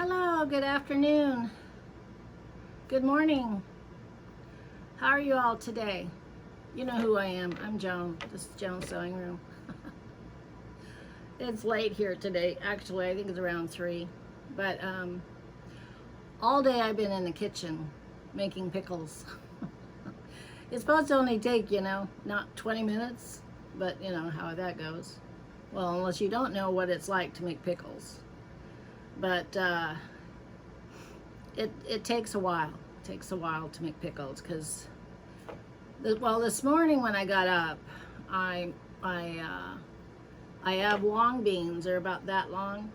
Hello, good afternoon, good morning. How are you all today? You know who I am. I'm Joan. This is Joan's Sewing Room. It's late here today. Actually, I think it's around 3. But all day I've been in the kitchen making pickles. It's supposed to only take, not 20 minutes, but you know how that goes. Well, unless you don't know what it's like to make pickles. But it takes a while. It takes a while to make pickles because, well, this morning when I got up, I have long beans. They're about that long,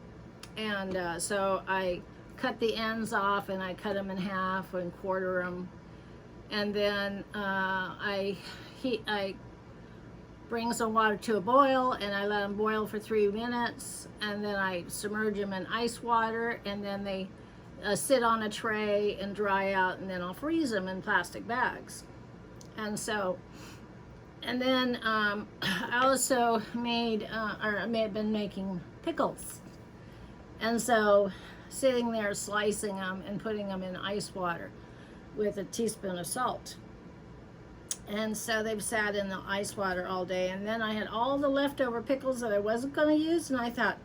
and so I cut the ends off and I cut them in half and quarter them, and then I bring some water to a boil and I let them boil for 3 minutes, and then I submerge them in ice water, and then they sit on a tray and dry out, and then I'll freeze them in plastic bags. And so, and then I also made, or I may have been making pickles. And so sitting there slicing them and putting them in ice water with a teaspoon of salt. And so they've sat in the ice water all day. And then I had all the leftover pickles that I wasn't going to use. And I thought,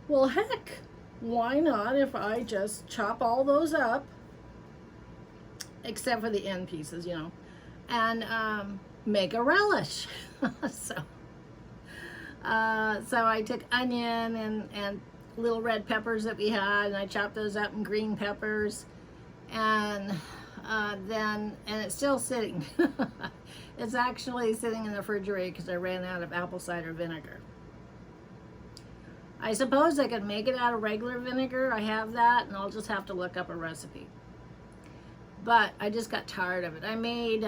well, heck, why not if I just chop all those up, except for the end pieces, and make a relish. So I took onion and little red peppers that we had, and I chopped those up, and green peppers. And then it's still sitting. It's actually sitting in the refrigerator because I ran out of apple cider vinegar. I suppose I could make it out of regular vinegar. I have that, and I'll just have to look up a recipe. But I just got tired of it. I made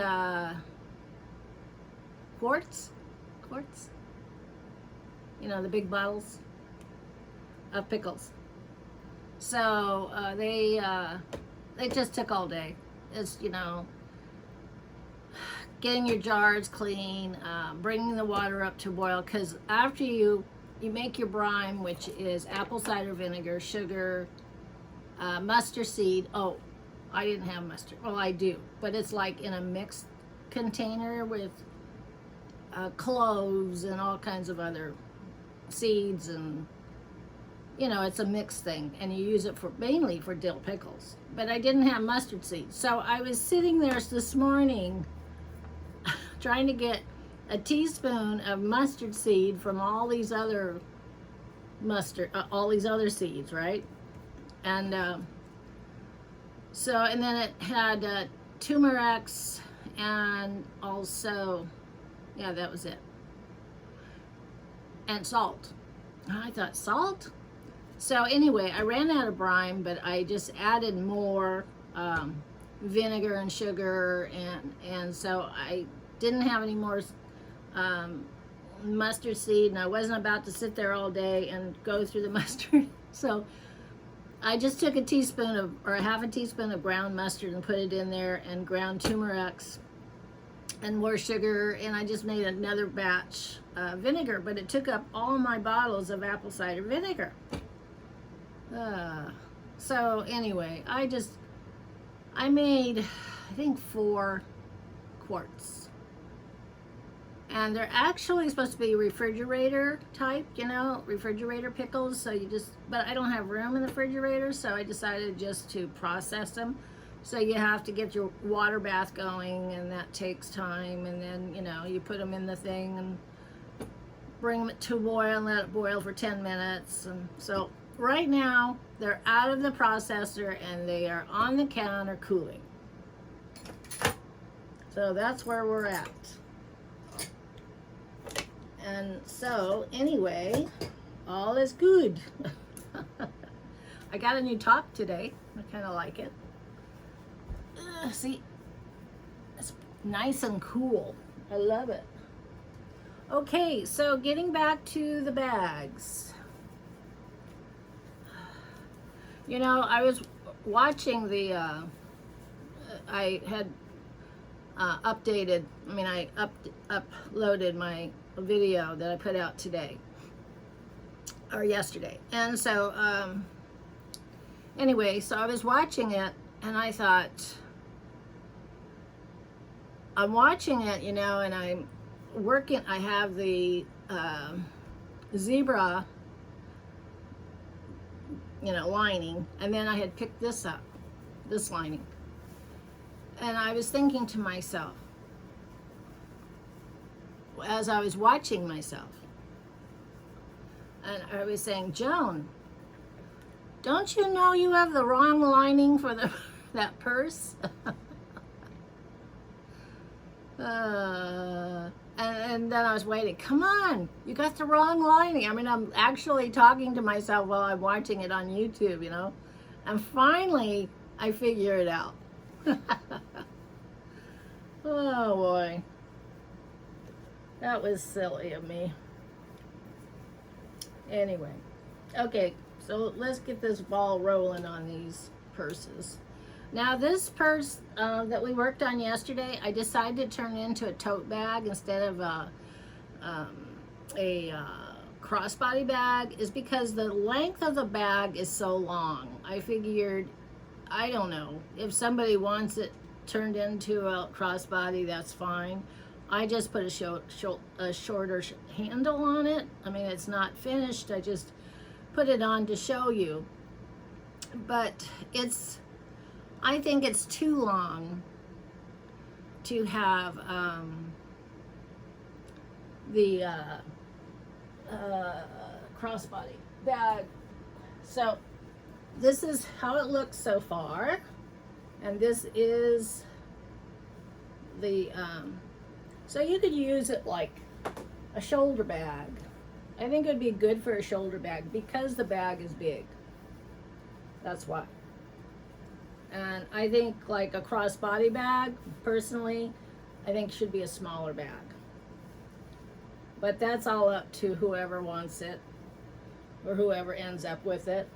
quarts, the big bottles of pickles. So they just took all day. It's, getting your jars clean, bringing the water up to boil, because after you make your brine, which is apple cider vinegar, sugar, mustard seed. Oh, I didn't have mustard. Well, I do, but it's like in a mixed container with cloves and all kinds of other seeds, and it's a mixed thing, and you use it mainly for dill pickles. But I didn't have mustard seeds, so I was sitting there this morning trying to get a teaspoon of mustard seed from all these other all these other seeds, right? And and then it had turmeric, and also, yeah, that was it, and salt. I thought, salt? So anyway, I ran out of brine, but I just added more vinegar and sugar, and so I didn't have any more mustard seed, and I wasn't about to sit there all day and go through the mustard. So I just took a teaspoon or a half a teaspoon of ground mustard and put it in there, and ground turmeric and more sugar, and I just made another batch vinegar, but it took up all my bottles of apple cider vinegar. So anyway, I made, I think, 4 quarts. And they're actually supposed to be refrigerator type, refrigerator pickles. So but I don't have room in the refrigerator, so I decided just to process them. So you have to get your water bath going, and that takes time. And then, you put them in the thing and bring them to boil and let it boil for 10 minutes. And so right now, they're out of the processor and they are on the counter cooling. So that's where we're at. And so anyway, all is good. I got a new top today. I kind of like it. See, it's nice and cool. I love it. Okay, so getting back to the bags. I was watching I had updated, I uploaded my video that I put out today, or yesterday. And so Anyway, so I was watching it and I thought, I'm watching it, you know, and I'm working, I have the zebra, you know, lining, and then I had picked this up, this lining. And I was thinking to myself, as I was watching myself, and I was saying, Joan, don't you know you have the wrong lining for that purse? And then I was waiting. Come on, you got the wrong lining. I mean, I'm actually talking to myself while I'm watching it on YouTube, you know. And finally, I figure it out. Oh boy, that was silly of me. Anyway, okay, so let's get this ball rolling on these purses. Now this purse that we worked on yesterday, I decided to turn it into a tote bag instead of a crossbody bag, is because the length of the bag is so long. I figured, I don't know, if somebody wants it turned into a crossbody, that's fine. I just put a shorter handle on it. I mean, it's not finished. I just put it on to show you. But I think it's too long to have the crossbody bag. So this is how it looks so far. And this is the, so you could use it like a shoulder bag. I think it would be good for a shoulder bag because the bag is big. That's why. And I think like a crossbody bag, personally, I think should be a smaller bag. But that's all up to whoever wants it or whoever ends up with it.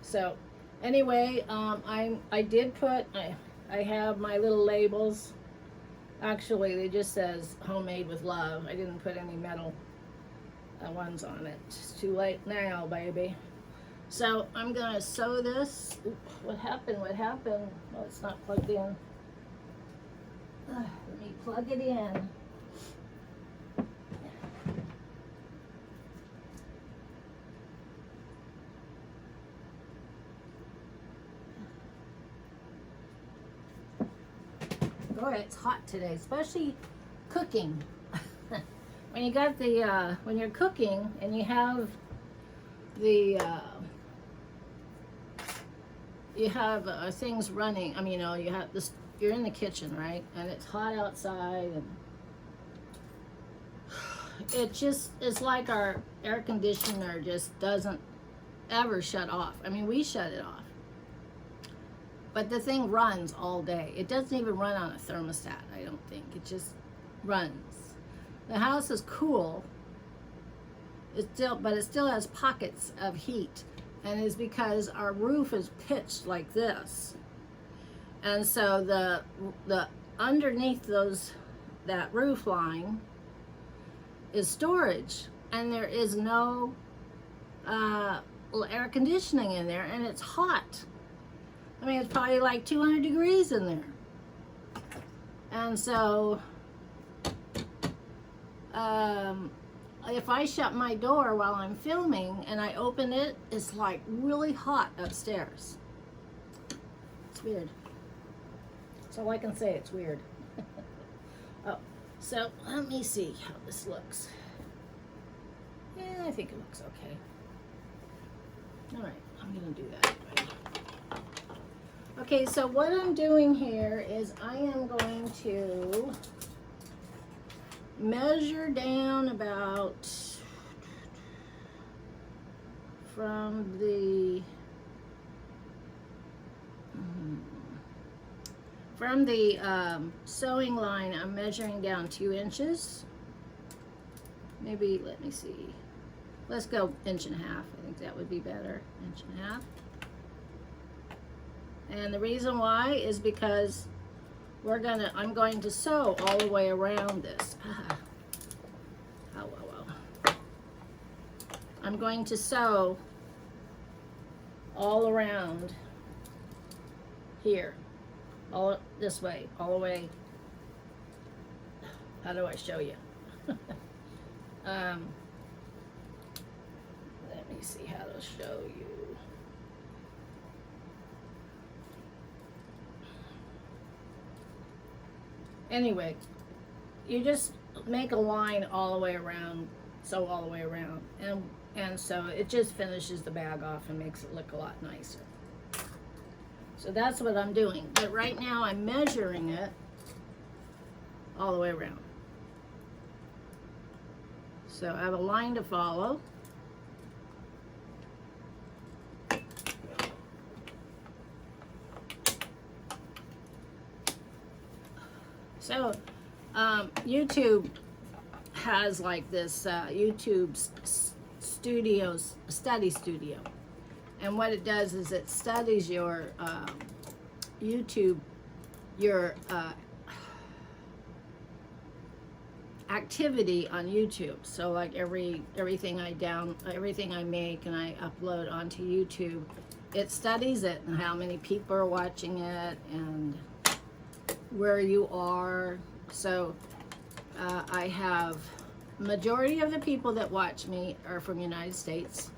So anyway, I did put, I have my little labels. Actually, they just says homemade with love. I didn't put any metal ones on it. It's too late now, baby. So I'm gonna sew this. Oop, what happened? Well, it's not plugged in. Let me plug it in. Boy, it's hot today, especially cooking. When you got the when you're cooking and you have the things running. I mean, you know, you have this. You're in the kitchen, right? And it's hot outside, and it's like our air conditioner just doesn't ever shut off. I mean, we shut it off, but the thing runs all day. It doesn't even run on a thermostat, I don't think. It just runs. The house is cool. But it still has pockets of heat, and it's because our roof is pitched like this, and so the underneath that roof line is storage, and there is no air conditioning in there, and it's hot. I mean, it's probably like 200 degrees in there, and so if I shut my door while I'm filming and I open it, it's like really hot upstairs. It's weird. That's all I can say, it's weird. Oh, so let me see how this looks. Yeah, I think it looks okay. All right, I'm gonna do that anyway. Okay, so what I'm doing here is I am going to measure down about from the sewing line. I'm measuring down 2 inches. Maybe, let me see. Let's go 1.5 inches. I think that would be better. 1.5 inches. And the reason why is because I'm going to sew all the way around this. I'm going to sew all around here, all this way, all the way. How do I show you? Let me see how to show you. Anyway, you just make a line all the way around, so all the way around, and so it just finishes the bag off and makes it look a lot nicer. So that's what I'm doing. But right now I'm measuring it all the way around. So I have a line to follow. So YouTube has like this YouTube study studio, and what it does is it studies your YouTube, your activity on YouTube. So like everything I make and I upload onto YouTube, it studies it and how many people are watching it and where you are. So I have majority of the people that watch me are from the United States,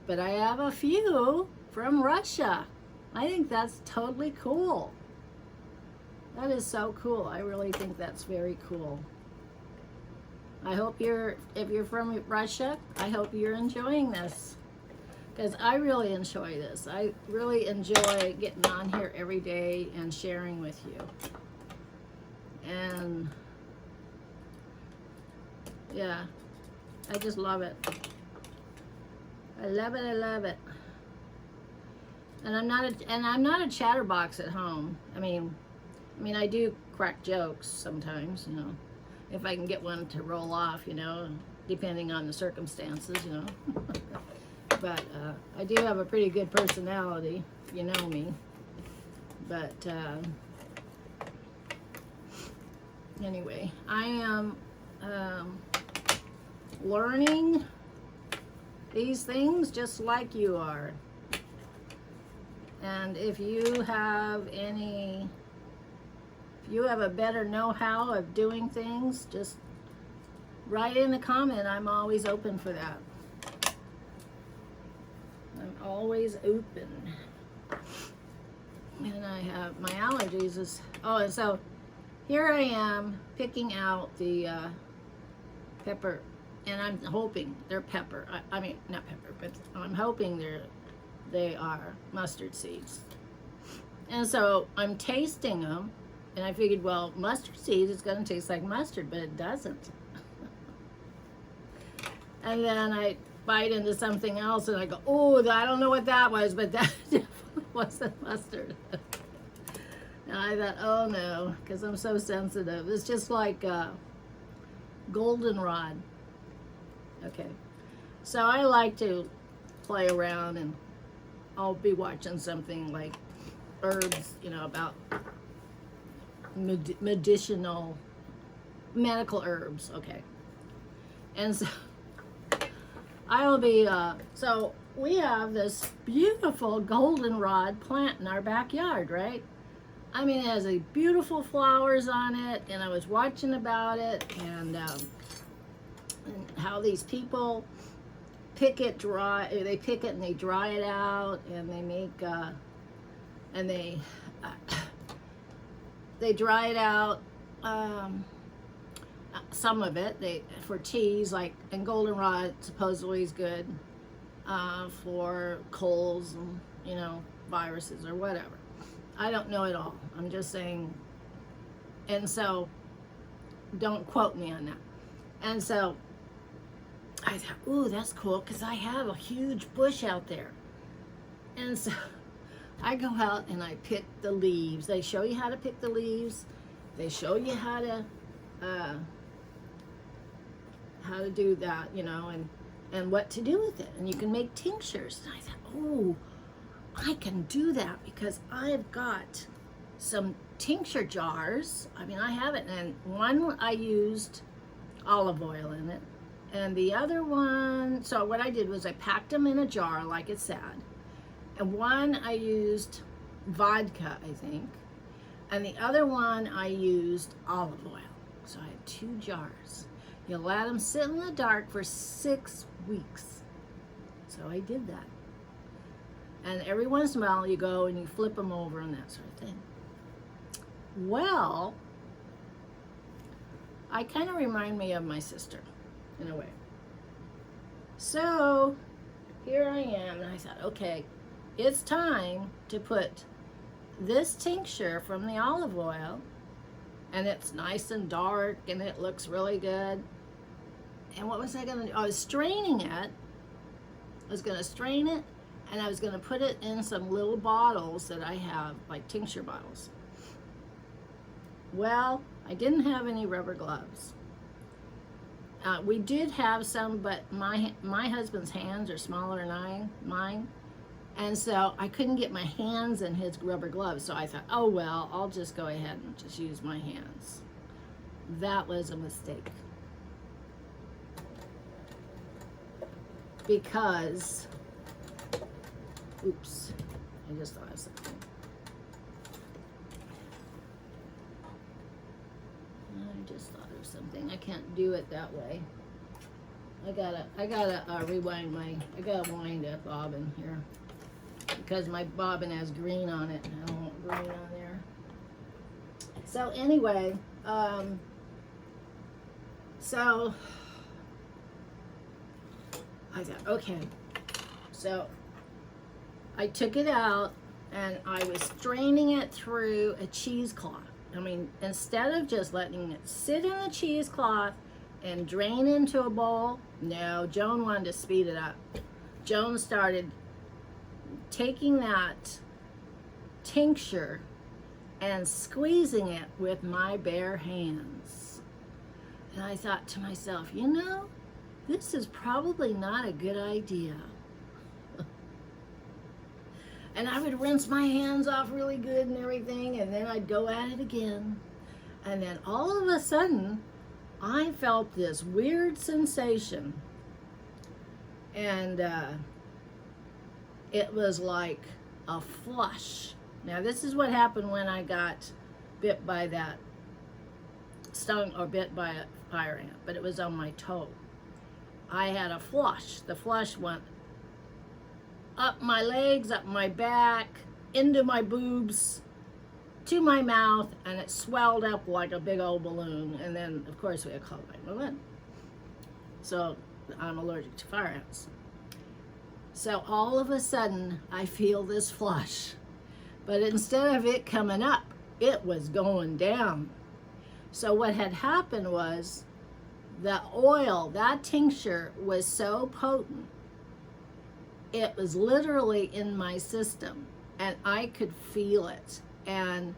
but I have a few from Russia. I think that's totally cool. That is so cool. I really think that's very cool. I hope if you're from Russia, I hope you're enjoying this, because I really enjoy this. I really enjoy getting on here every day and sharing with you. And yeah, I just love it. I love it. I love it. And I'm not a chatterbox at home. I mean, I do crack jokes sometimes, you know, if I can get one to roll off, you know, depending on the circumstances, you know. But I do have a pretty good personality, if you know me. But anyway, I am learning these things just like you are. And if you have a better know-how of doing things, just write in a comment. I'm always open for that. I'm always open. And I have my allergies and so here I am picking out the pepper, and I'm hoping they're pepper. I mean, not pepper, but I'm hoping they are mustard seeds. And so I'm tasting them, and I figured, well, mustard seeds is going to taste like mustard, but it doesn't. And then I bite into something else, and I go, oh, I don't know what that was, but that definitely wasn't mustard. And I thought, oh no, because I'm so sensitive. It's just like goldenrod. Okay, so I like to play around, and I'll be watching something like herbs, you know, about medical herbs. Okay, and so I will be. So we have this beautiful goldenrod plant in our backyard, right? I mean, it has beautiful flowers on it, and I was watching about it, and how these people pick it dry. They pick it and they dry it out, and they make they dry it out. Some of it for teas, like, and goldenrod supposedly is good for colds and, you know, viruses or whatever. I don't know it all. I'm just saying, and so don't quote me on that. And so I thought, ooh, that's cool, because I have a huge bush out there. And so I go out and I pick the leaves. They show you how to pick the leaves. They show you how to do that, you know, and what to do with it. And you can make tinctures. And I thought, oh, I can do that, because I've got some tincture jars. I mean, I have it, and one I used olive oil in it, and the other one, so what I did was I packed them in a jar like it said, And one I used vodka, I think, and the other one I used olive oil. So I had 2 jars. You let them sit in the dark for 6 weeks. So I did that. And every once in a while you go and you flip them over and that sort of thing. Well, I kind of remind me of my sister in a way. So here I am, and I thought, okay, it's time to put this tincture from the olive oil, and it's nice and dark and it looks really good. And what was I going to do? I was straining it. I was going to strain it, and I was going to put it in some little bottles that I have, like tincture bottles. Well, I didn't have any rubber gloves. We did have some, but my husband's hands are smaller than mine. And so I couldn't get my hands in his rubber gloves. So I thought, oh, well, I'll just go ahead and just use my hands. That was a mistake. Because, oops, I just thought of something. I can't do it that way. I gotta rewind I gotta wind up bobbin here because my bobbin has green on it and I don't want green on there. So anyway, so I thought, okay, so I took it out and I was straining it through a cheesecloth. I mean, instead of just letting it sit in the cheesecloth and drain into a bowl, no, Joan wanted to speed it up. Joan started taking that tincture and squeezing it with my bare hands. And I thought to myself, you know, this is probably not a good idea. And I would rinse my hands off really good and everything, and then I'd go at it again. And then all of a sudden, I felt this weird sensation. And it was like a flush. Now, this is what happened when I got bit by that, stung or bit by a fire ant, but it was on my toe. I had a flush. The flush went up my legs, up my back, into my boobs, to my mouth, and it swelled up like a big old balloon. And then, of course, we had called 911. So I'm allergic to fire ants. So all of a sudden, I feel this flush. But instead of it coming up, it was going down. So what had happened was the oil, that tincture was so potent, it was literally in my system and I could feel it. And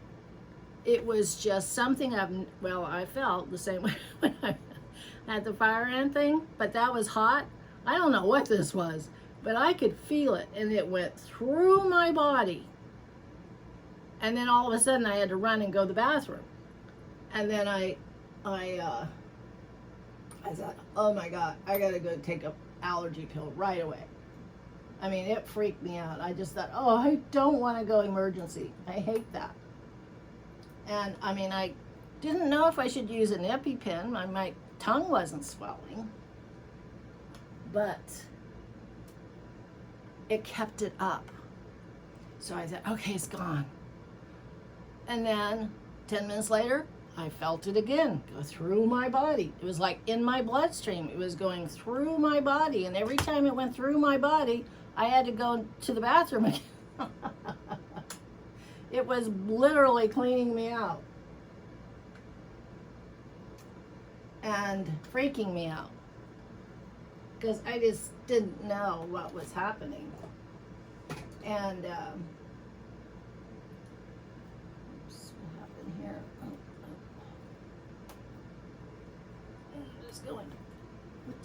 it was just something I felt the same way when I had the fire ant thing, but that was hot. I don't know what this was, but I could feel it and it went through my body. And then all of a sudden I had to run and go to the bathroom. And then I thought, oh my God, I gotta go take an allergy pill right away. I mean, it freaked me out. I just thought, oh, I don't want to go emergency. I hate that. And I mean, I didn't know if I should use an EpiPen. My tongue wasn't swelling, but it kept it up. So I thought, okay, it's gone. And then 10 minutes later, I felt it again go through my body. It was like in my bloodstream. It was going through my body. And every time it went through my body, I had to go to the bathroom again. It was literally cleaning me out and freaking me out because I just didn't know what was happening. And oops, what happened here? What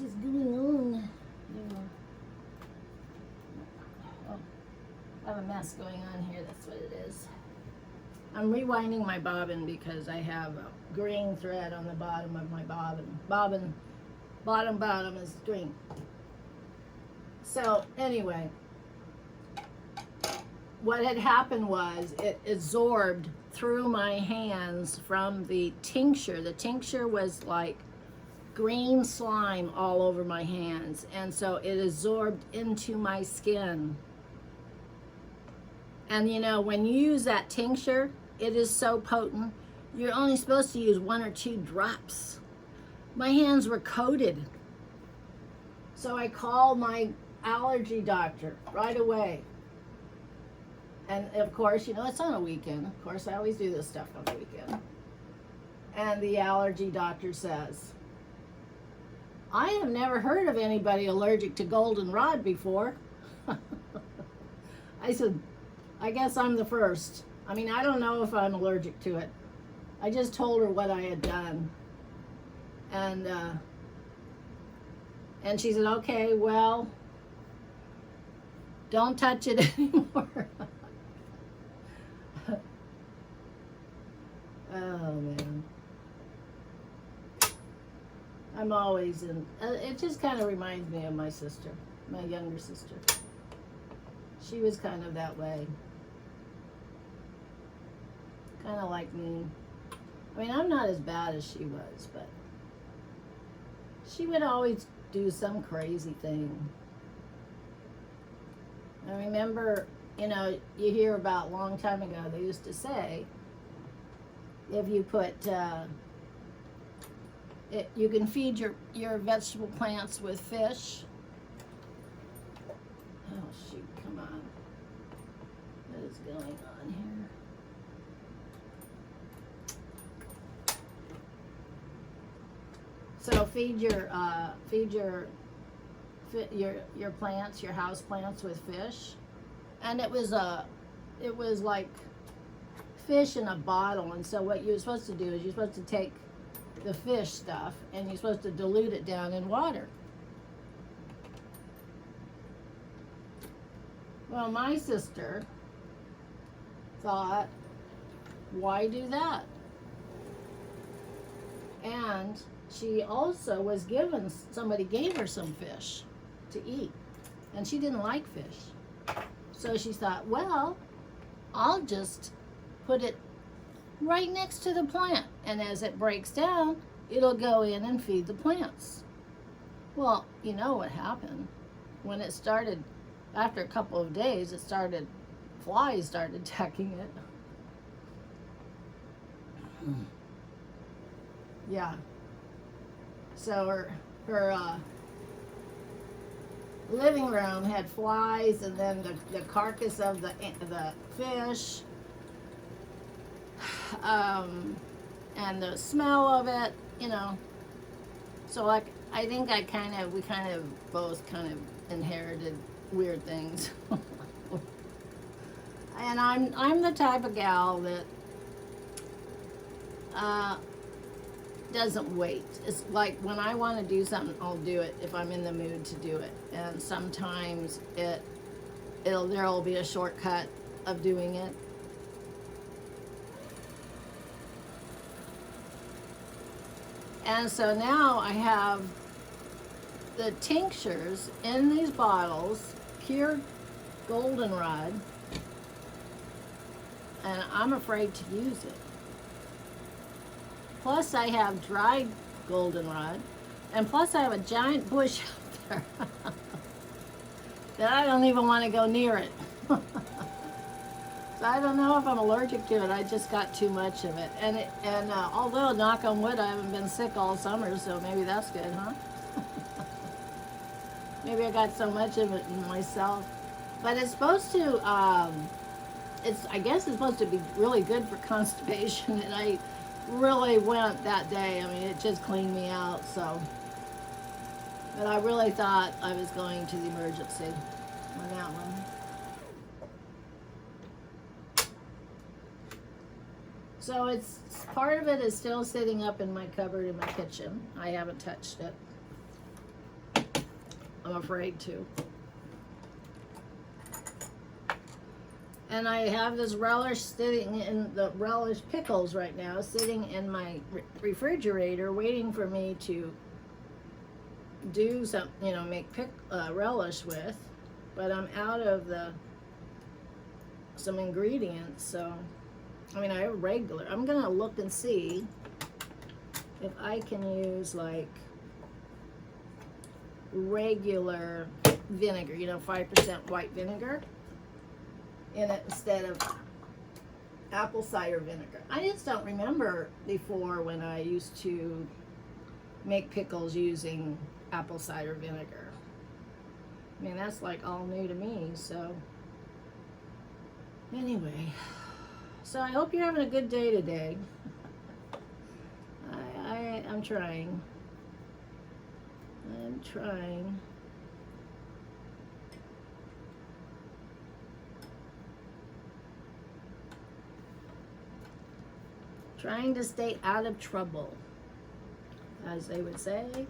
is going on? Yeah. I have a mess going on here, that's what it is. I'm rewinding my bobbin because I have a green thread on the bottom of my bobbin. Bottom is green. So anyway, what had happened was it absorbed through my hands from the tincture. The tincture was like green slime all over my hands, and so it absorbed into my skin. And you know, when you use that tincture, it is so potent. You're only supposed to use 1 or 2 drops. My hands were coated. So I called my allergy doctor right away. And of course, you know, it's on a weekend. Of course, I always do this stuff on the weekend. And the allergy doctor says, I have never heard of anybody allergic to goldenrod before. I said, I guess I'm the first. I mean, I don't know if I'm allergic to it. I just told her what I had done. And she said, okay, well, don't touch it anymore. Oh, man. I'm always in, it just kind of reminds me of my sister, my younger sister. She was kind of that way. Kind of like me. I mean, I'm not as bad as she was, but she would always do some crazy thing. I remember, you know, you hear about a long time ago, they used to say, if you put, you can feed your vegetable plants with fish. Oh shoot, come on. What is going on here? So feed your plants, your house plants with fish. And it was like fish in a bottle. And so what you're supposed to do is you're supposed to take the fish stuff and you're supposed to dilute it down in water. Well, my sister thought, why do that? And she also was given, somebody gave her some fish to eat, and she didn't like fish. So she thought, well, I'll just put it right next to the plant, and as it breaks down, it'll go in and feed the plants. Well, you know what happened? When it started, after a couple of days, flies started attacking it. Yeah. So her living room had flies, and then the carcass of the fish, and the smell of it, you know. So like, I think we kind of both kind of inherited weird things. And I'm the type of gal that doesn't wait. It's like when I want to do something, I'll do it if I'm in the mood to do it. And sometimes there'll be a shortcut of doing it. And so now I have the tinctures in these bottles, pure goldenrod, and I'm afraid to use it. Plus I have dried goldenrod, and plus I have a giant bush out there that I don't even want to go near it. So I don't know if I'm allergic to it. I just got too much of it. And although, knock on wood, I haven't been sick all summer, so maybe that's good, huh? Maybe I got so much of it in myself. But it's supposed to, I guess it's supposed to be really good for constipation, and I really went that day. I mean, it just cleaned me out, so. But I really thought I was going to the emergency on that one. So it's, part of it is still sitting up in my cupboard in my kitchen. I haven't touched it. I'm afraid to. And I have this relish sitting in the relish pickles right now, sitting in my refrigerator, waiting for me to do some, make relish with. But I'm out of the some ingredients. So, I mean, I have regular. I'm gonna look and see if I can use like regular vinegar, 5% white vinegar in it instead of apple cider vinegar. I just don't remember before when I used to make pickles using apple cider vinegar. I mean, that's like all new to me. So anyway, so I hope you're having a good day today. I'm trying. I'm trying. Trying to stay out of trouble, as they would say,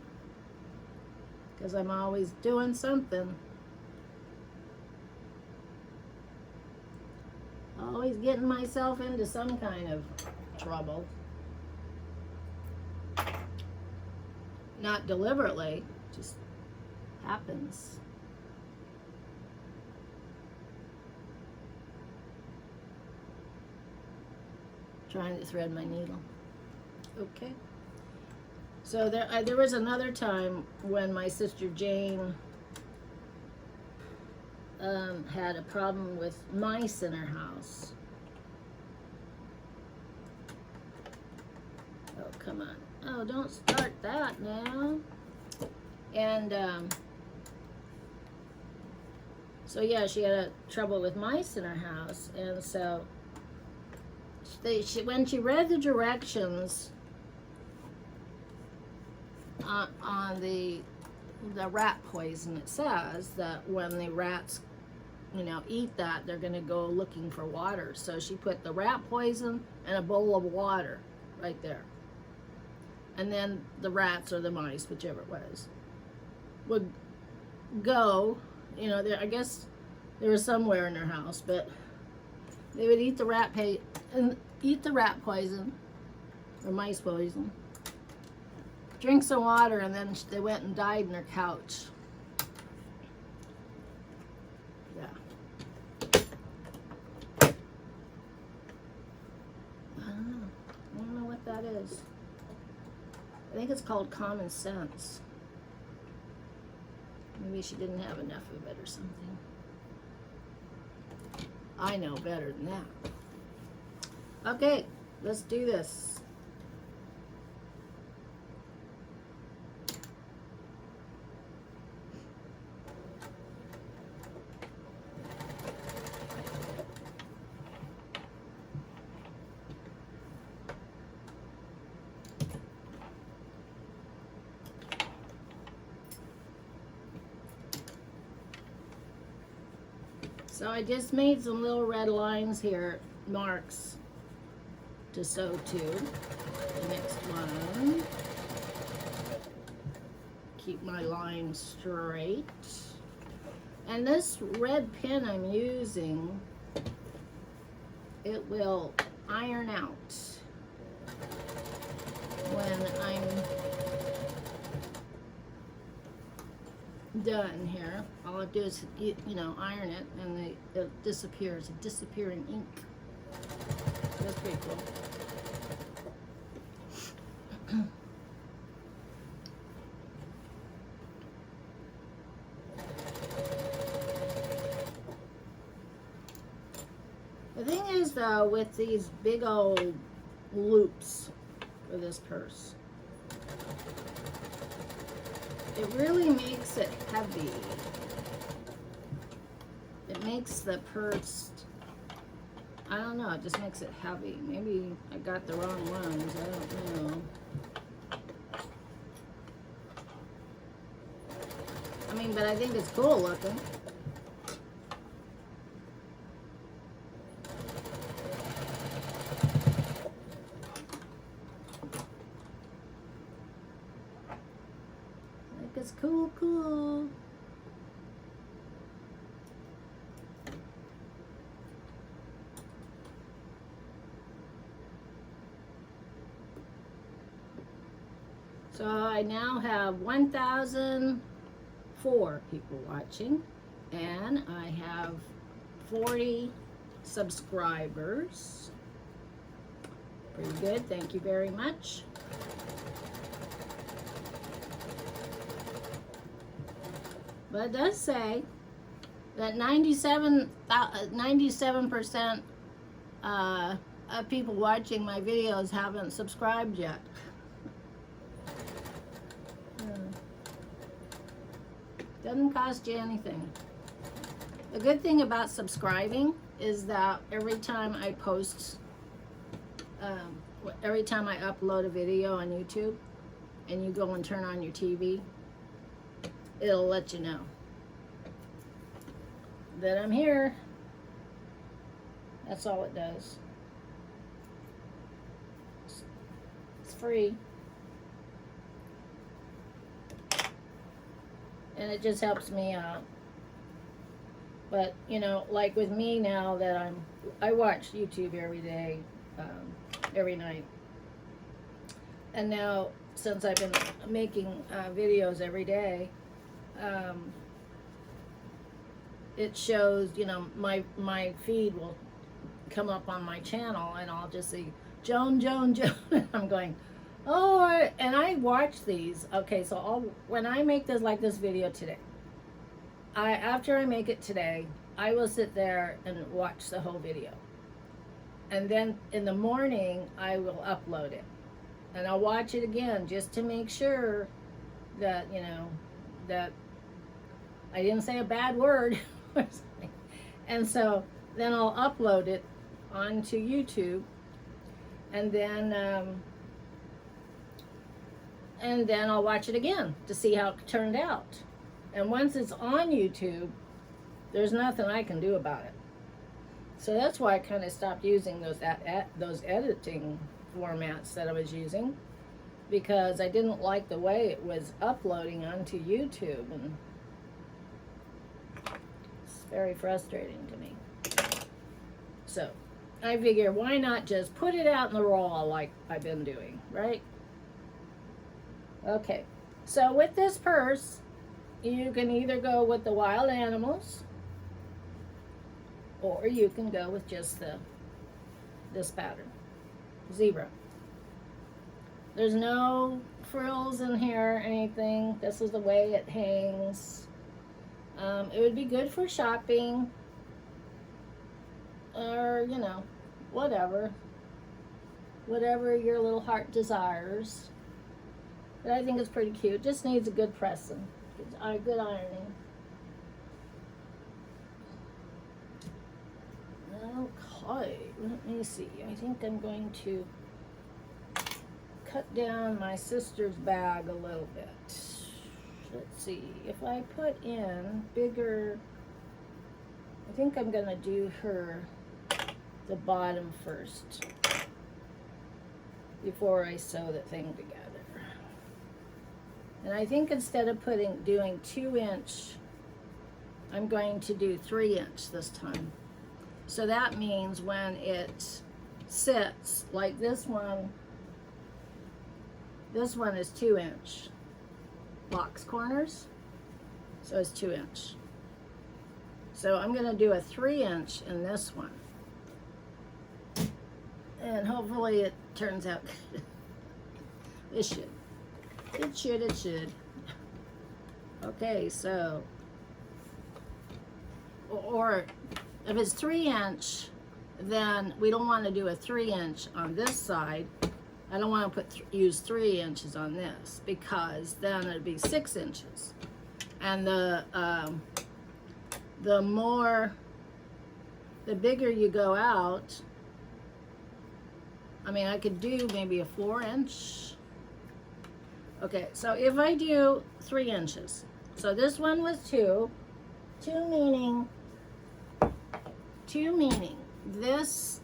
because I'm always doing something. Always getting myself into some kind of trouble. Not deliberately, just happens. Trying to thread my needle. Okay. So there was another time when my sister Jane had a problem with mice in her house. Oh, come on. Oh, don't start that now. And so yeah, she had trouble with mice in her house, and so when she read the directions on the rat poison, it says that when the rats eat that, they're going to go looking for water. So she put the rat poison and a bowl of water right there. And then the rats or the mice, whichever it was, would go, I guess they were somewhere in their house, but they would eat the rat poison or mice poison, drink some water, and then they went and died in their couch. Yeah. I don't know what that is. I think it's called common sense. Maybe she didn't have enough of it or something. I know better than that. Okay, let's do this. So I just made some little red lines here, marks to sew to. The next one. Keep my line straight. And this red pen I'm using, it will iron out when I'm done here. All I do is, iron it, and it disappears. A disappearing ink. That's pretty cool. The thing is, though, with these big old loops for this purse, it really makes it heavy. It makes the purse, I don't know, it just makes it heavy. Maybe I got the wrong ones, I don't know. I mean, but I think it's cool looking. It's cool. So I now have 1,004 people watching, and I have 40 subscribers. Pretty good. Thank you very much. But it does say that 97% of people watching my videos haven't subscribed yet. Doesn't cost you anything. The good thing about subscribing is that every time I post, every time I upload a video on YouTube and you go and turn on your TV, it'll let you know that I'm here. That's all it does. It's free. And it just helps me out. But, you know, like with me now that I watch YouTube every day, every night. And now, since I've been making videos every day, it shows, you know, my feed will come up on my channel and I'll just see Joan. I'm going, oh, and I watch these. Okay, so when I make this video today, after I make it today, I will sit there and watch the whole video. And then in the morning, I will upload it. And I'll watch it again just to make sure that, you know, that I didn't say a bad word or something. And so then I'll upload it onto YouTube. And then I'll watch it again to see how it turned out. And once it's on YouTube, there's nothing I can do about it. So that's why I kind of stopped using those editing formats that I was using, because I didn't like the way it was uploading onto YouTube, and it's very frustrating to me. So I figure, why not just put it out in the raw like I've been doing, right? Okay, so with this purse, you can either go with the wild animals, or you can go with just this pattern, zebra. There's no frills in here or anything. This is the way it hangs. It would be good for shopping, or, you know, whatever your little heart desires. But I think it's pretty cute. Just needs a good pressing, good ironing. Okay, let me see. I think I'm going to cut down my sister's bag a little bit. Let's see. If I put in bigger, I think I'm going to do the bottom first before I sew the thing together. And I think instead of doing 2-inch, I'm going to do 3-inch this time. So that means when it sits, like this one is 2-inch box corners, so it's 2-inch. So I'm going to do a 3-inch in this one, and hopefully it turns out good. It should. Okay, so, or if it's 3-inch, then we don't want to do a 3-inch on this side. I don't want to use 3 inches on this, because then it'd be 6 inches. And the bigger you go out, I mean, I could do maybe a 4-inch. Okay, so if I do 3 inches, so this one was 2 meaning this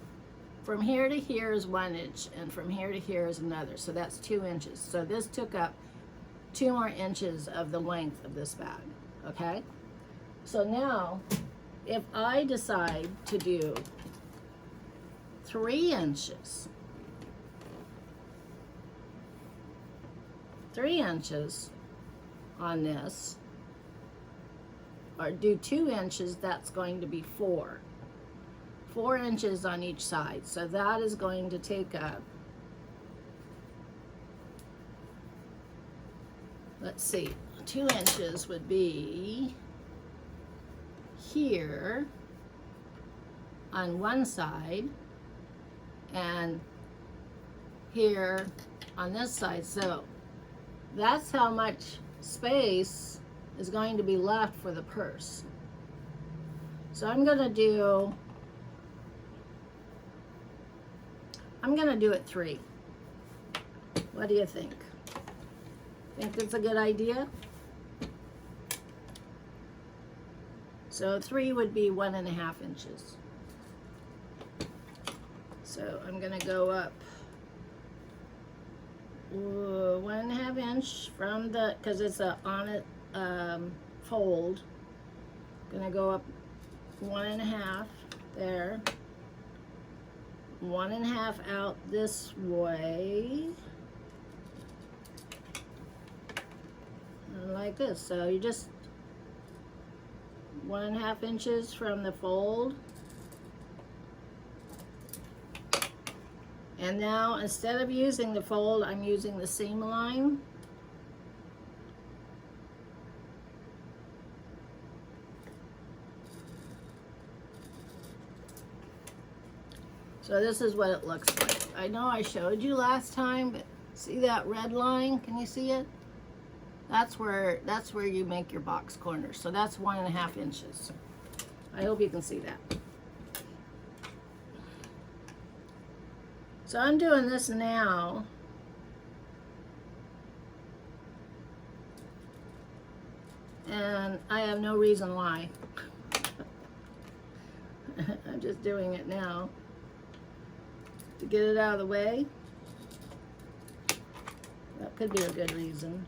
from here to here is 1 inch, and from here to here is another, so that's 2 inches. So this took up 2 more inches of the length of this bag, okay? So now, if I decide to do 3 inches, 3 inches on this, or do 2 inches, that's going to be 4 4 inches on each side. So that is going to take up, let's see, 2 inches would be here on one side and here on this side. So that's how much space is going to be left for the purse. So I'm gonna do it 3. What do you think? Think that's a good idea? So 3 would be 1.5 inches. So I'm gonna go up 1.5 inch from the, because it's on it fold. Gonna go up 1.5 there, 1.5 out this way, and like this. So you just 1.5 inches from the fold. And now instead of using the fold, I'm using the seam line. So this is what it looks like. I know I showed you last time, but see that red line? Can you see it? That's where you make your box corners. So that's 1.5 inches. I hope you can see that. So I'm doing this now. And I have no reason why. I'm just doing it now to get it out of the way. That could be a good reason.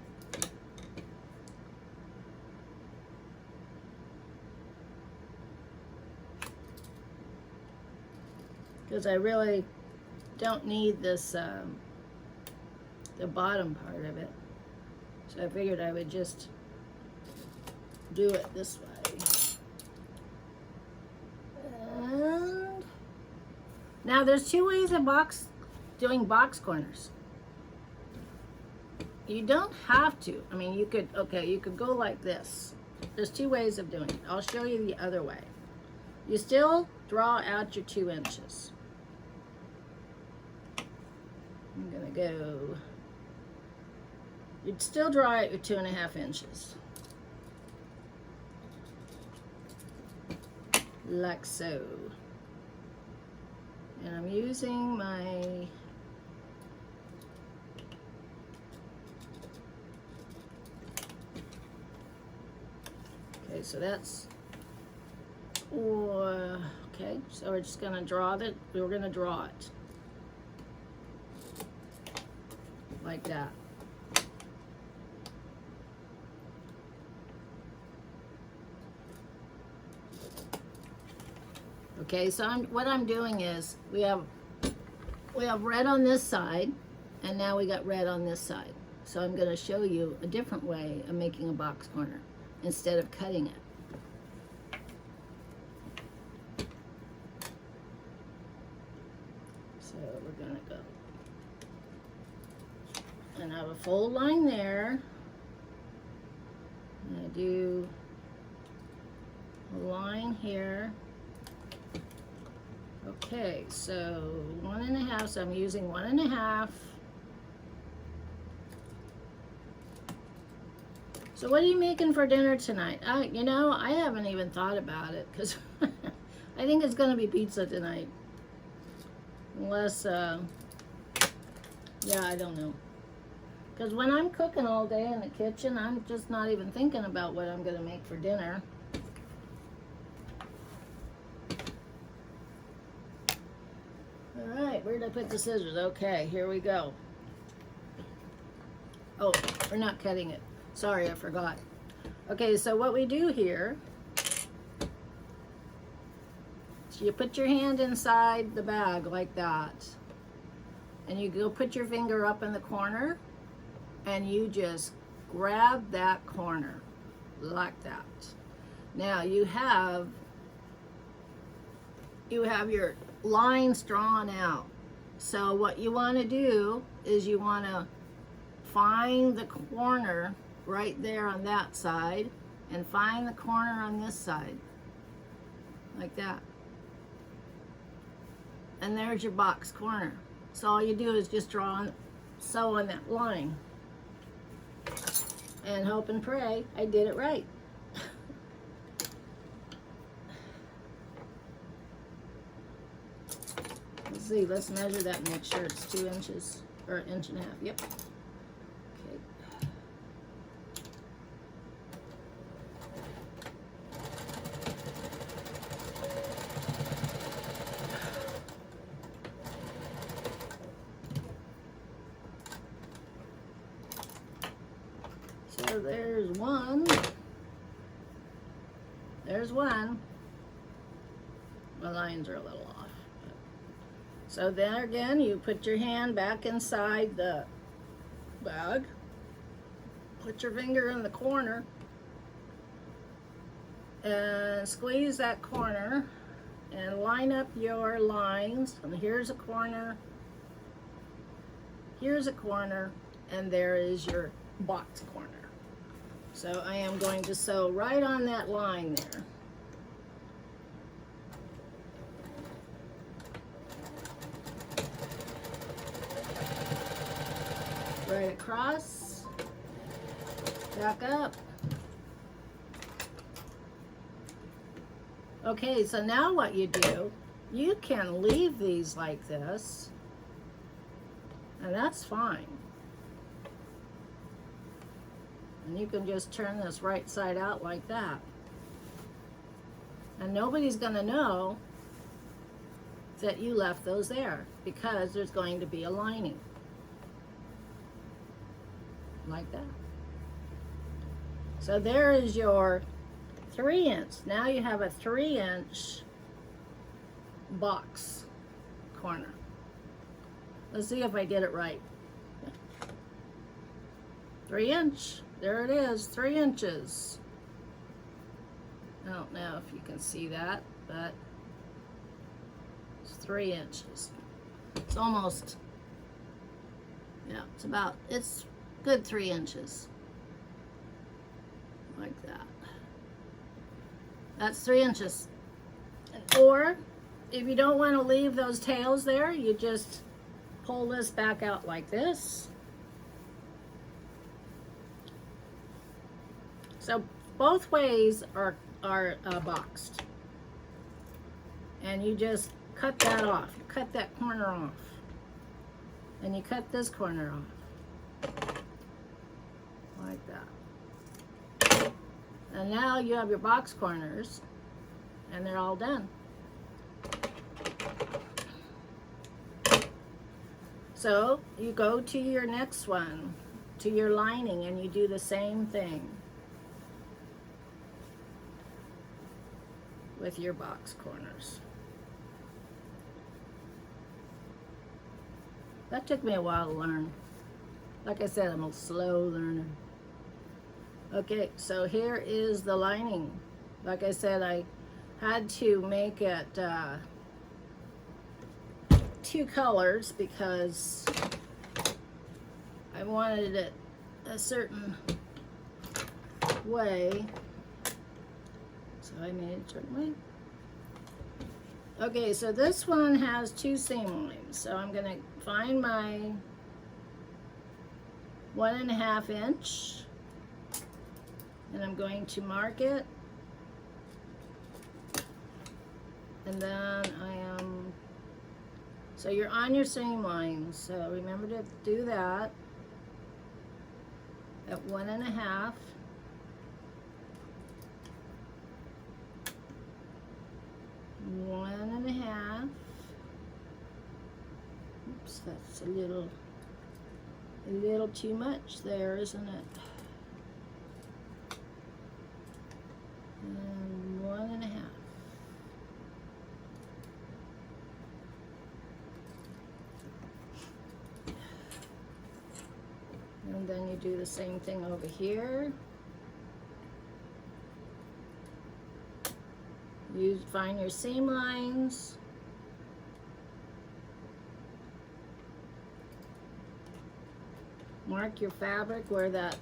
Because I really don't need this, the bottom part of it. So I figured I would just do it this way. And now there's 2 ways of doing box corners. You don't have to. I mean, you could go like this. There's 2 ways of doing it. I'll show you the other way. You still draw out your 2 inches. I'm gonna go, you'd still draw out your 2.5 inches. Like so. And I'm using my okay, so that's okay, so we're just gonna draw it. We're gonna draw it like that. Okay, so what I'm doing is we have red on this side, and now we got red on this side. So I'm going to show you a different way of making a box corner instead of cutting it. So we're going to go, and I have a fold line there. And I do a line here. Okay, so 1.5, so I'm using 1.5. So what are you making for dinner tonight? You know, I haven't even thought about it because I think it's gonna be pizza tonight. Unless, yeah, I don't know. Because when I'm cooking all day in the kitchen, I'm just not even thinking about what I'm gonna make for dinner. Alright, where did I put the scissors? Okay, here we go. Oh, we're not cutting it. Sorry, I forgot. Okay, so what we do here, so you put your hand inside the bag like that, and you go put your finger up in the corner, and you just grab that corner like that. Now you have you have your lines drawn out. So what you want to do is you want to find the corner right there on that side and find the corner on this side, like that. And there's your box corner. So all you do is just sew on that line. And hope and pray I did it right. Let's see, let's measure that and make sure it's 2 inches, or 1.5 inches. Yep. Okay. So there's one. There's one. My lines are a little off. So then again, you put your hand back inside the bag, put your finger in the corner, and squeeze that corner, and line up your lines. And here's a corner, here's a corner, and there is your box corner. So I am going to sew right on that line there. Right across, back up. Okay, so now what you do, you can leave these like this, and that's fine. And you can just turn this right side out like that. And nobody's gonna know that you left those there because there's going to be a lining. Like that. So there is your 3 inch. Now you have a 3 inch box corner. Let's see if I did it right. 3 inch. There it is, 3 inches. I don't know if you can see that, but it's 3 inches. It's almost, yeah, it's good 3 inches. Like that. That's 3 inches. Or if you don't want to leave those tails there, you just pull this back out like this. So both ways are boxed. And you just cut that off. You cut that corner off. And you cut this corner off. Like that. And now you have your box corners, and they're all done. So you go to your next one, to your lining, and you do the same thing with your box corners. That took me a while to learn. Like I said, I'm a slow learner. Okay, so here is the lining. Like I said, I had to make it 2 colors because I wanted it a certain way. So I made it a certain way. Okay, so this one has 2 seam lines. So I'm gonna find my 1.5 inch. And I'm going to mark it, and then so you're on your seam lines, so remember to do that at 1.5. Oops, that's a little too much there, isn't it? And 1.5. And then you do the same thing over here. You find your seam lines, mark your fabric where that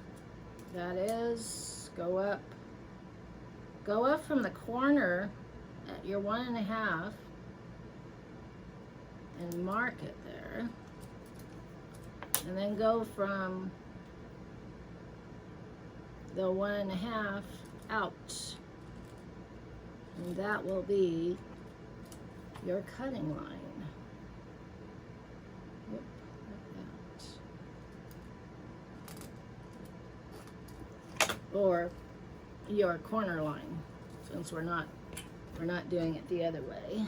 is. Go up from the corner at your 1.5 and mark it there, and then go from the 1.5 out, and that will be your cutting line. Yep, like that. Or your corner line, since we're not doing it the other way.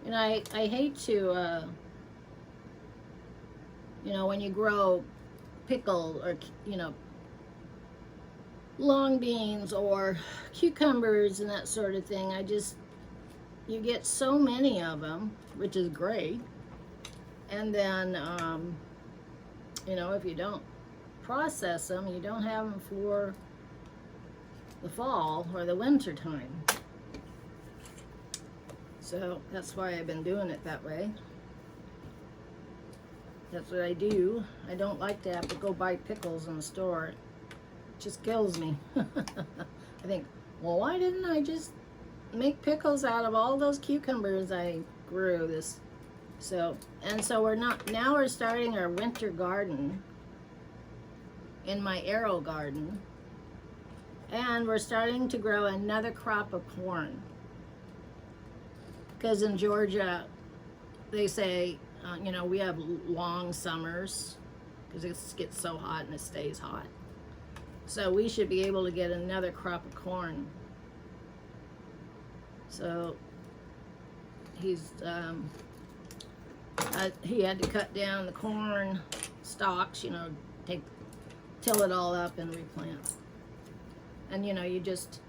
And I hate to, you know, when you grow pickle or, you know, long beans or cucumbers and that sort of thing, you get so many of them, which is great. And then, you know, if you don't process them, you don't have them for the fall or the winter time. So that's why I've been doing it that way. That's what I do. I don't like to have to go buy pickles in the store. It just kills me. I think, well, why didn't I just make pickles out of all those cucumbers I grew this? So we're starting our winter garden in my arrow garden. And we're starting to grow another crop of corn. Because in Georgia, they say, you know, we have long summers because it gets so hot and it stays hot. So we should be able to get another crop of corn. So he had to cut down the corn stalks, you know, till it all up and replant. And you know, you just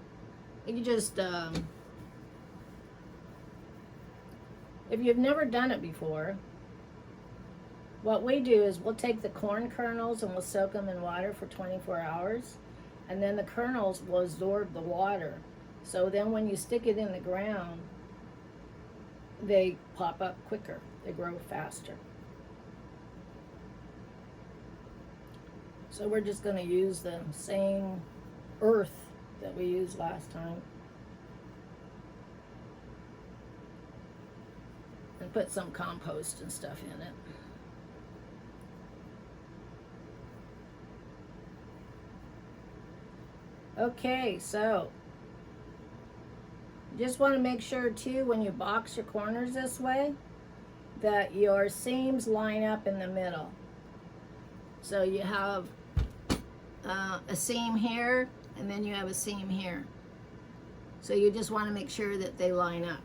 if you've never done it before, what we do is we'll take the corn kernels and we'll soak them in water for 24 hours, and then the kernels will absorb the water. So then when you stick it in the ground, they pop up quicker, they grow faster. So we're just going to use the same earth that we used last time. And put some compost and stuff in it. Okay, so just want to make sure too, when you box your corners this way, that your seams line up in the middle. So you have a seam here, and then you have a seam here. So you just want to make sure that they line up.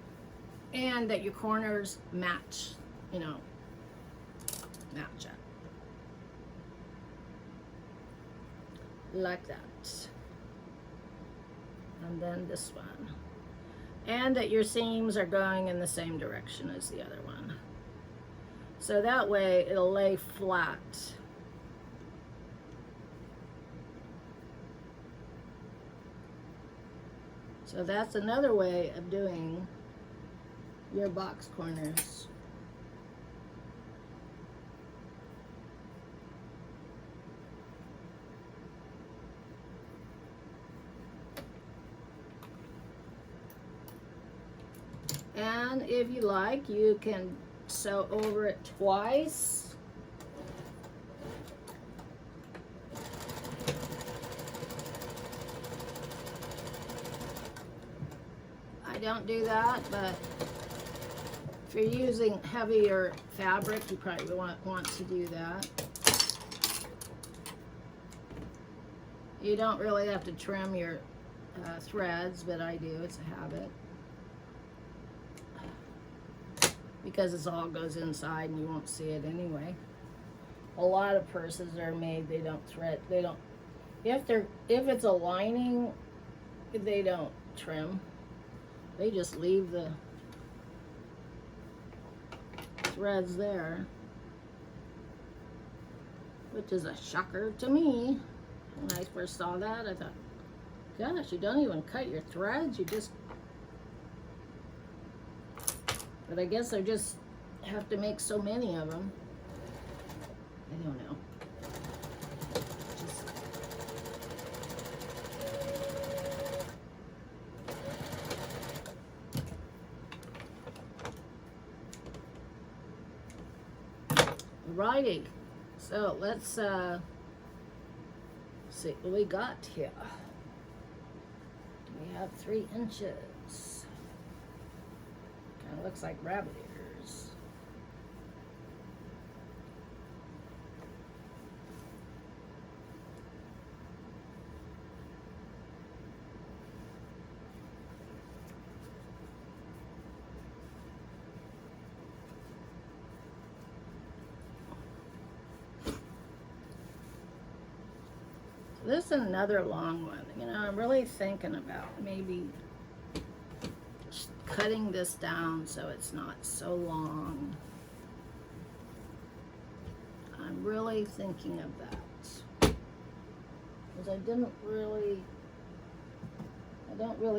And that your corners match, you know, match up. Like that. And then this one. And that your seams are going in the same direction as the other one. So that way it'll lay flat. So that's another way of doing your box corners. And if you like, you can sew over it twice. I don't do that, but if you're using heavier fabric, you probably want to do that. You don't really have to trim your threads, but I do. It's a habit. Because it all goes inside and you won't see it anyway. A lot of purses are made, they don't thread, they don't, if it's a lining, they don't trim. They just leave the threads there, which is a shocker to me. When I first saw that, I thought, gosh, you don't even cut your threads, you just, but I guess I just have to make so many of them. I don't know. Righty, so let's see what we got here. We have 3 inches. Kind of looks like rabbit ears. This is another long one. You know, I'm really thinking about maybe cutting this down so it's not so long. I'm really thinking of that. Because I don't really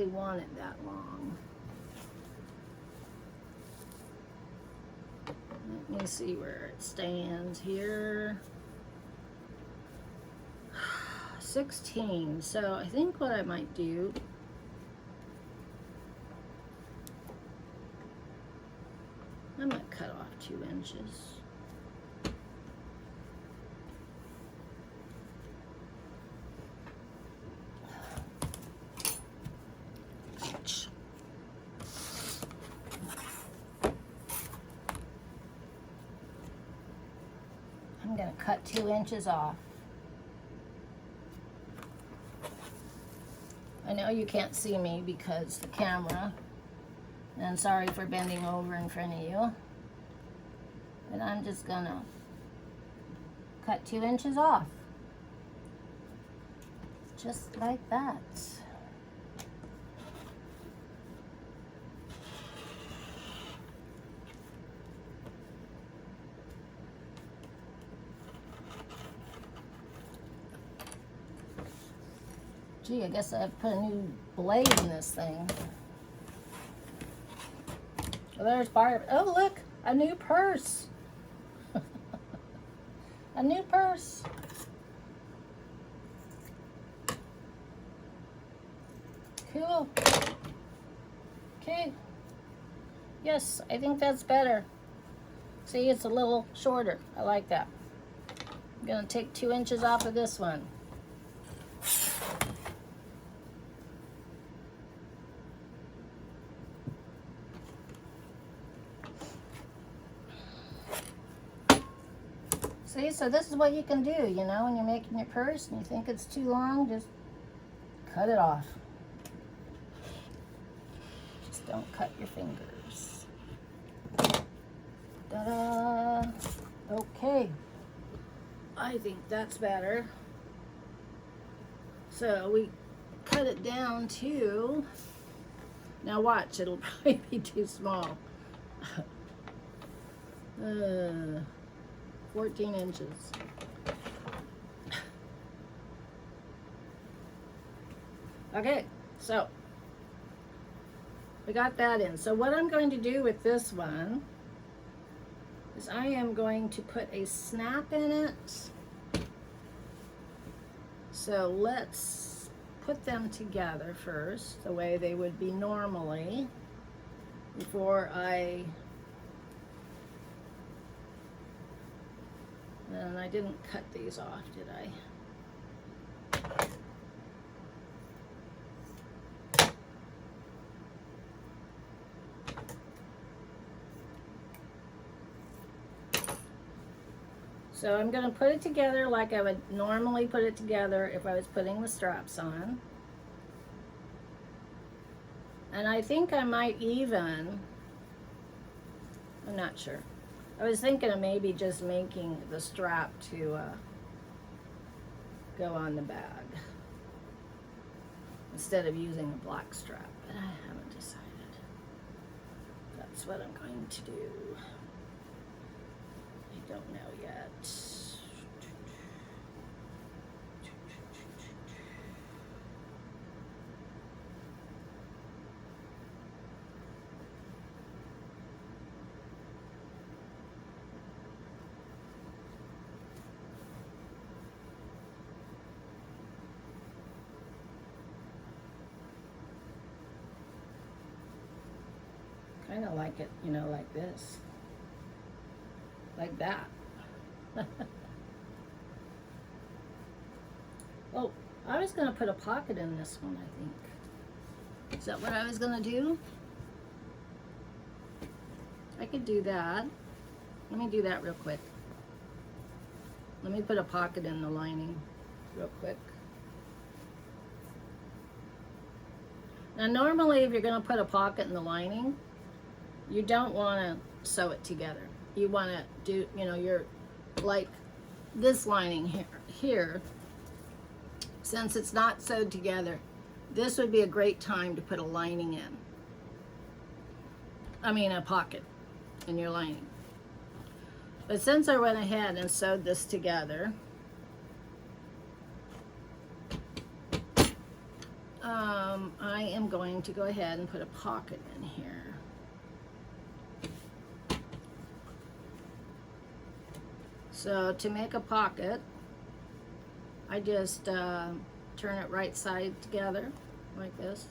want it that long. Let me see where it stands here. 16. So I think what I might do, I might cut off 2 inches. I'm going to cut 2 inches off. I know you can't see me because the camera, and sorry for bending over in front of you, but I'm just gonna cut 2 inches off, just like that. Gee, I guess I put a new blade in this thing. Well, there's Barb. Oh, look, a new purse. A new purse. Cool. Okay. Yes, I think that's better. See, it's a little shorter. I like that. I'm gonna take 2 inches off of this one. See, so this is what you can do, you know, when you're making your purse and you think it's too long, just cut it off. Just don't cut your fingers. Ta-da! Okay. I think that's better. So we cut it down to, now watch, it'll probably be too small. 14 inches. Okay, so we got that in. So what I'm going to do with this one is I am going to put a snap in it. So let's put them together first, the way they would be normally, before I, and I didn't cut these off, did I? So I'm going to put it together like I would normally put it together if I was putting the straps on. And I think I might even, I'm not sure. I was thinking of maybe just making the strap to go on the bag instead of using a black strap, but I haven't decided. That's what I'm going to do. I don't know yet. kind of like it, you know, like this. Like that. Oh, I was going to put a pocket in this one, I think. Is that what I was going to do? I could do that. Let me do that real quick. Let me put a pocket in the lining real quick. Now normally if you're going to put a pocket in the lining, you don't want to sew it together. You want to do, you know, you're like this lining here, since it's not sewed together, this would be a great time to put a lining in. I mean a pocket in your lining. But since I went ahead and sewed this together, I am going to go ahead and put a pocket in here. So to make a pocket, I just turn it right side together like this,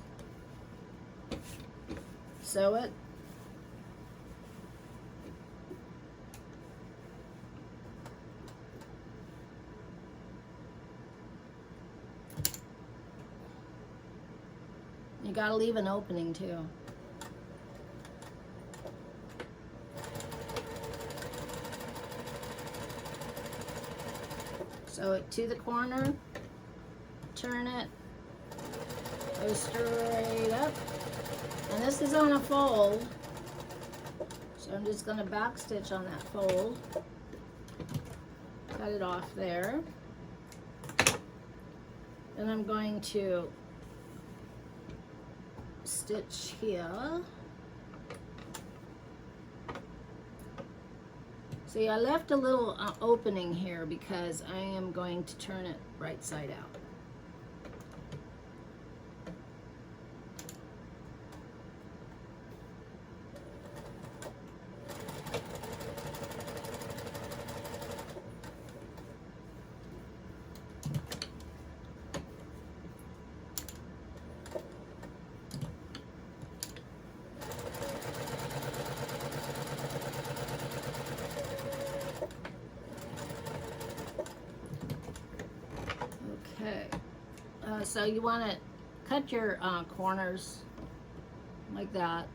sew it, you gotta leave an opening too. Sew it to the corner, turn it, go straight up, and this is on a fold, so I'm just going to back stitch on that fold, cut it off there, and I'm going to stitch here. See, I left a little opening here because I am going to turn it right side out. So you want to cut your corners like that,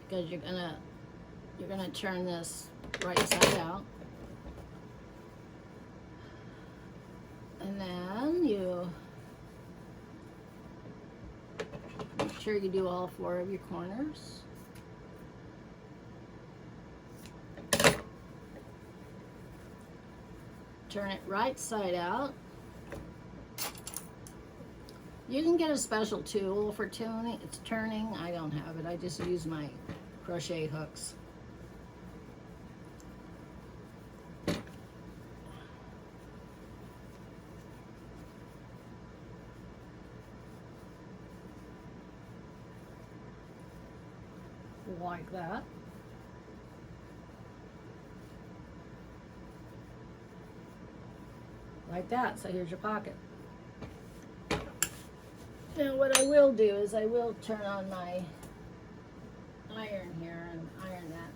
because you're gonna turn this right side out, and then you make sure you do all 4 of your corners. Turn it right side out. You can get a special tool for turning. It's turning. I don't have it. I just use my crochet hooks. Like that. Like that. So here's your pocket. Now what I will do is I will turn on my iron here and iron that.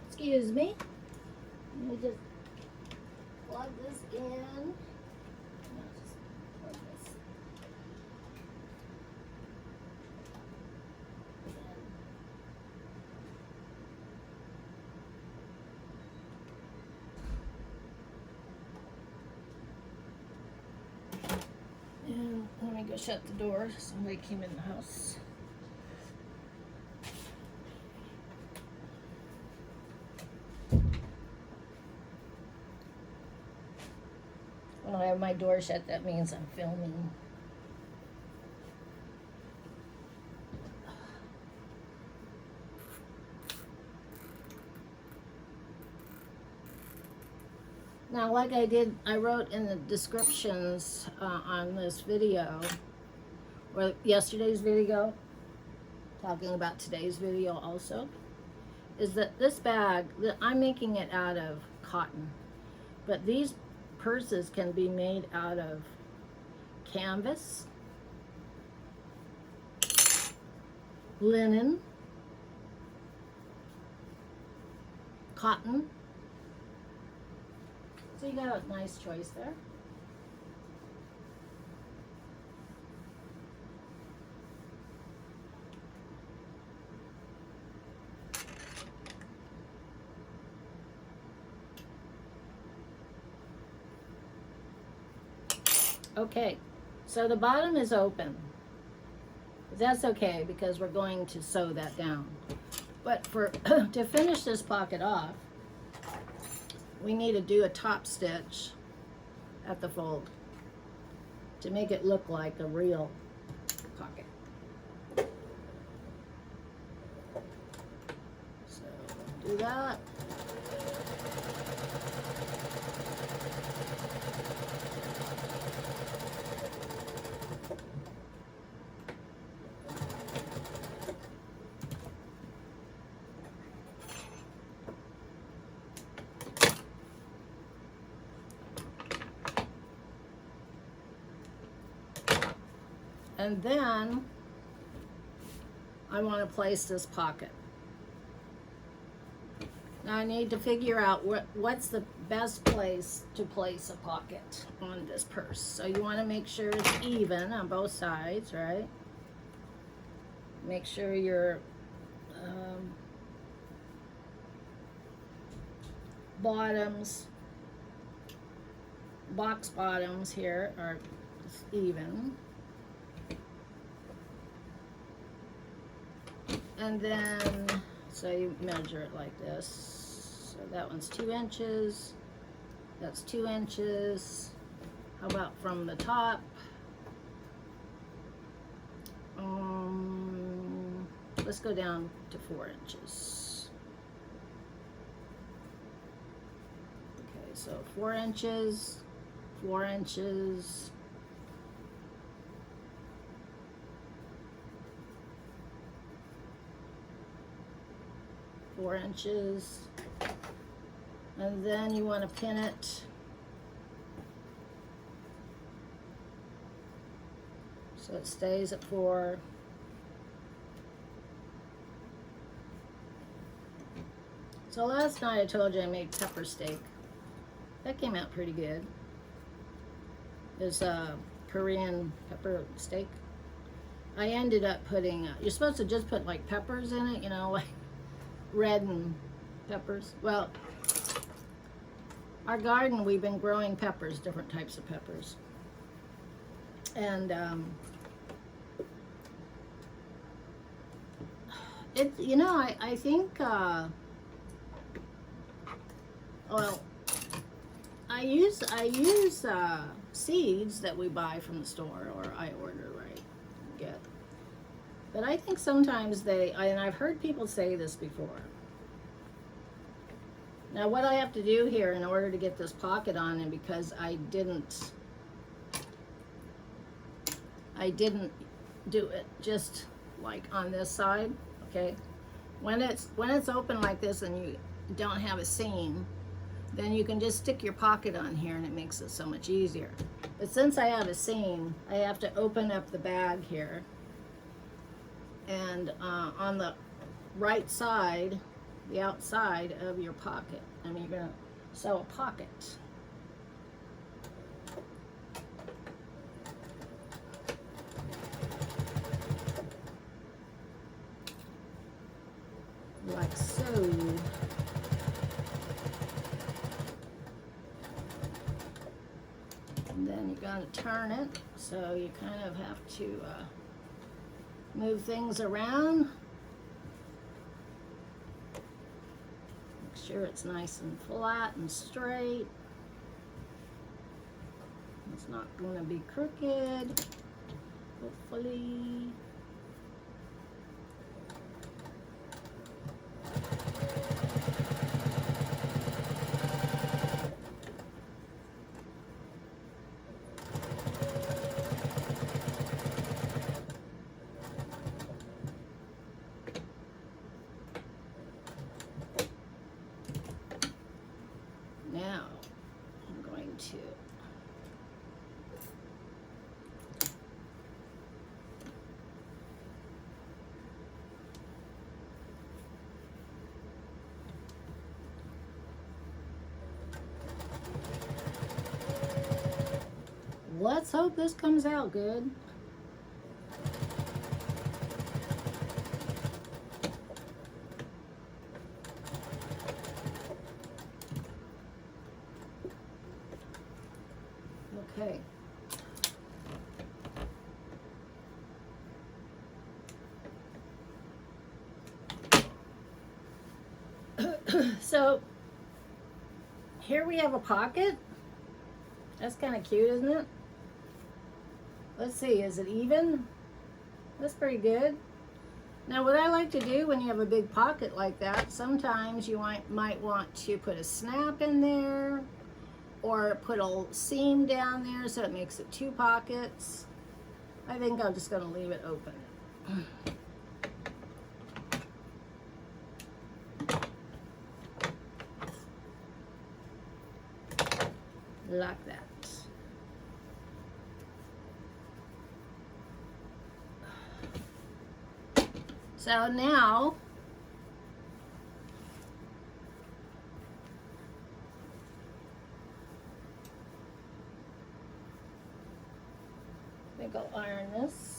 Excuse me. Let me just plug this in. And let me go shut the door. Somebody came in the house. When I have my door shut, that means I'm filming. Now, like I wrote in the descriptions on this video, or yesterday's video, talking about today's video also. is that this bag, I'm making it out of cotton, but these purses can be made out of canvas, linen, cotton. So you got a nice choice there. Okay, so the bottom is open. That's okay because we're going to sew that down. But for to finish this pocket off, we need to do a top stitch at the fold to make it look like a real pocket. So do that. And then I want to place this pocket. Now I need to figure out what's the best place to place a pocket on this purse. So you want to make sure it's even on both sides, right? Make sure your bottoms, box bottoms here are even. And then, so you measure it like this. So that one's 2 inches. That's 2 inches. How about from the top? Let's go down to 4 inches. Okay, so 4 inches, 4 inches. Four inches, and then you want to pin it so it stays at 4. So last night I told you I made pepper steak. That came out pretty good. It's a Korean pepper steak. I ended up putting, you're supposed to just put like peppers in it, you know, like red and peppers. Well, our garden, we've been growing peppers, different types of peppers. And it, you know, I think, well, I use seeds that we buy from the store, or I order, right, get. But I think sometimes and I've heard people say this before. Now what I have to do here in order to get this pocket on, and because I didn't do it just like on this side, okay? When it's open like this and you don't have a seam, then you can just stick your pocket on here and it makes it so much easier. But since I have a seam, I have to open up the bag here. And on the right side, the outside of your pocket, I mean, you're gonna sew a pocket. Like so. And then you're gonna turn it, so you kind of have to move things around. Make sure it's nice and flat and straight. It's not going to be crooked, hopefully. Now I'm going to let's hope this comes out good. Okay. So here we have a pocket. That's kind of cute, isn't it? Let's see, is it even? That's pretty good. Now what I like to do when you have a big pocket like that, sometimes you might want to put a snap in there or put a seam down there so it makes it two pockets. I think I'm just going to leave it open. Like that. So now I think I'll iron this.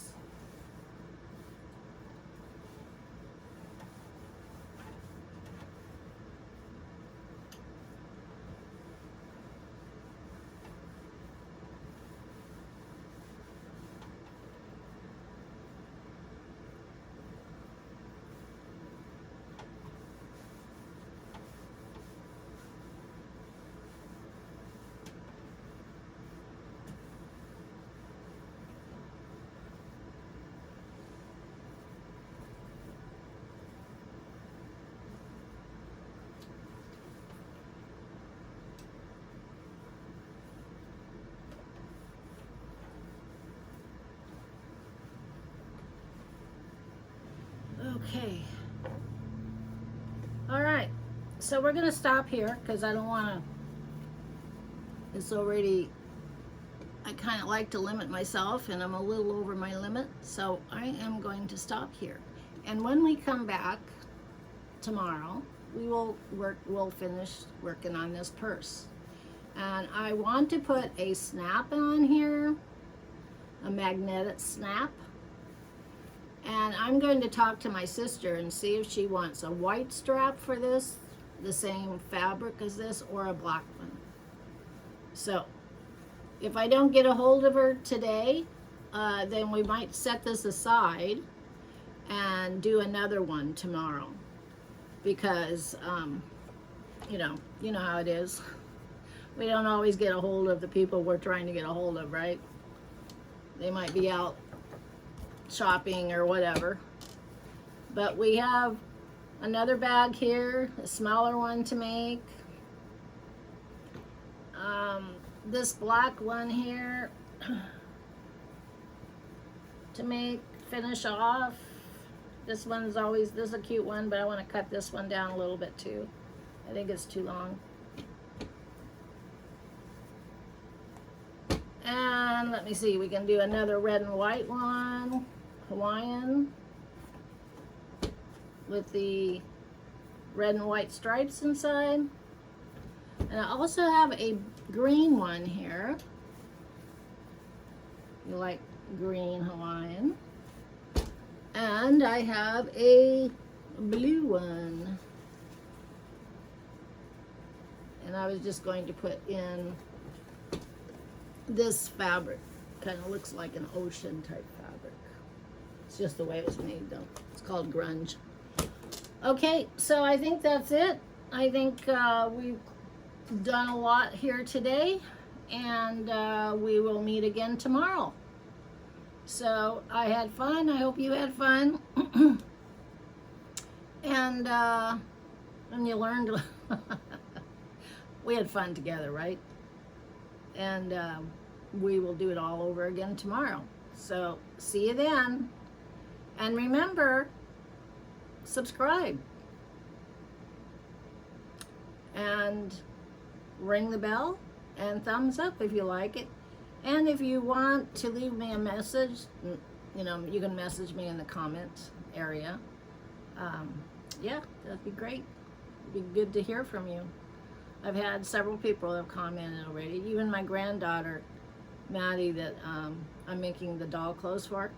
Okay. All right. So we're going to stop here because I don't want to, it's already, I kind of like to limit myself and I'm a little over my limit. So I am going to stop here. And when we come back tomorrow, we'll finish working on this purse. And I want to put a snap on here, a magnetic snap. And I'm going to talk to my sister and see if she wants a white strap for this, the same fabric as this, or a black one. So if I don't get a hold of her today, then we might set this aside and do another one tomorrow. Because, you know how it is. We don't always get a hold of the people we're trying to get a hold of, right? They might be out shopping or whatever. But we have another bag here, a smaller one to make. This black one here to finish off. This is a cute one, but I want to cut this one down a little bit too. I think it's too long. And let me see, we can do another red and white one, Hawaiian, with the red and white stripes inside. And I also have a green one here. You like green Hawaiian. And I have a blue one. And I was just going to put in this fabric. Kind of looks like an ocean type fabric. It's just the way it was made though. It's called grunge. Okay, so I think that's it. I think we've done a lot here today, and we will meet again tomorrow. So I had fun. I hope you had fun. And you learned. We had fun together, right? And we will do it all over again tomorrow. So see you then. And remember, subscribe. And ring the bell and thumbs up if you like it. And if you want to leave me a message, you know, you can message me in the comments area. Yeah, that'd be great. It'd be good to hear from you. I've had several people that have commented already. Even my granddaughter, Maddie, that I'm making the doll clothes for.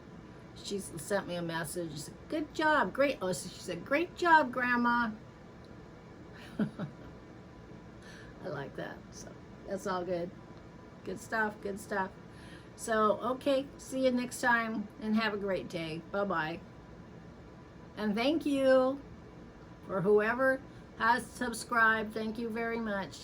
She sent me a message. She said, "Good job, great." Oh, she said, "Great job, Grandma." I like that. So that's all good. Good stuff. Good stuff. So okay, see you next time, and have a great day. Bye-bye. And thank you for whoever has subscribed. Thank you very much.